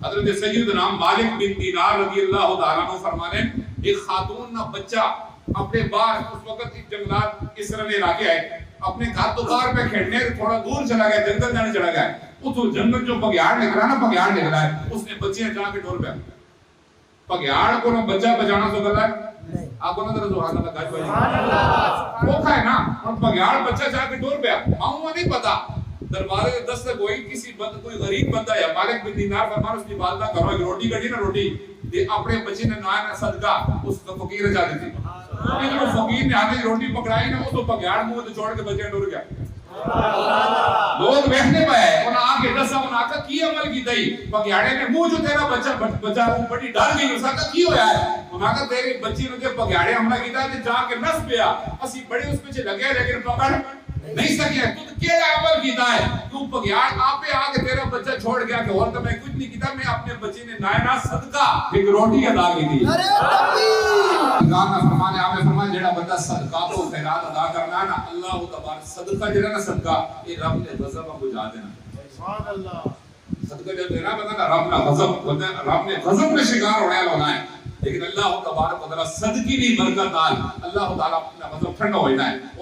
حضرت سیدنا مالک بن دینار رضی اللہ تعالیٰ عنہ فرمانے ایک خاتون نہ بچہ اپنے باہر اس وقت جنگلات اس طرح علاقے آئے اپنے گھر تو باہر پہ کھیلنے تھوڑا دور چلا گیا جنگل جانے چلا گیا اس جنگل جو بگیاڑ نکلا نا بگیاڑ نکلا ہے اس نے بچیاں جا کے ڈور پہ بگیاڑ کو نہ بچہ بچانا تو غلط ہے آپ کو نہ ذرا سبحان اللہ کہا سبحان اللہ وہ کھائے نا اور بگیاڑ بچہ جا کے ڈور پہ ماؤں نہیں پتا دروازے سے دستک ہوئی کسی کوئی غریب بندہ یا مالک بن دینار فرمان اس کی والدہ گھروں ایک روٹی کٹی نا روٹی اپنے بچے نے نایا صدقہ اس فقیر جا دی تھی لیکن وہ فقیر نے آگے روٹی پکڑائی نا وہ تو بگیاڑ منہ تو چھوڑ کے بچے ڈر گیا لوگ بیٹھنے پہ ہے انہاں آگے دسا انہاں آقا کی عمل کی دئی بگیاڑے نے منہ جو تیرا بچہ وہ بڑی ڈر گئی اس آقا کی ہویا ہے انہاں آقا تیری بچی نے جب بگیاڑے حملہ کیتا ہے جا کے نس پیا اسی بڑے اس پہ لگے لیکن پکڑ نہیں سکے تو کیڑا عمل کیتا ہے تو بگیاڑ آپ پہ آ کے تیرا بچہ چھوڑ گیا کہ اور تو میں کچھ نہیں کیتا میں اپنے بچے نے نائنا صدقہ ایک روٹی ادا کی تھی گانا فرمانے آپ نے فرمایا جڑا بندہ صدقہ کو خیرات ادا کرنا ہے نا اللہ تبارک صدقہ جڑا نا صدقہ یہ رب نے غضب کو بجھا دینا سبحان اللہ صدقہ جو دینا بندہ نا رب نے غضب میں شکار ہونے والا ہے لیکن اللہ تبارک و تعالی صدقے کی برکت نال اللہ تعالی اپنا غضب ٹھنڈا ہو جاتا ہے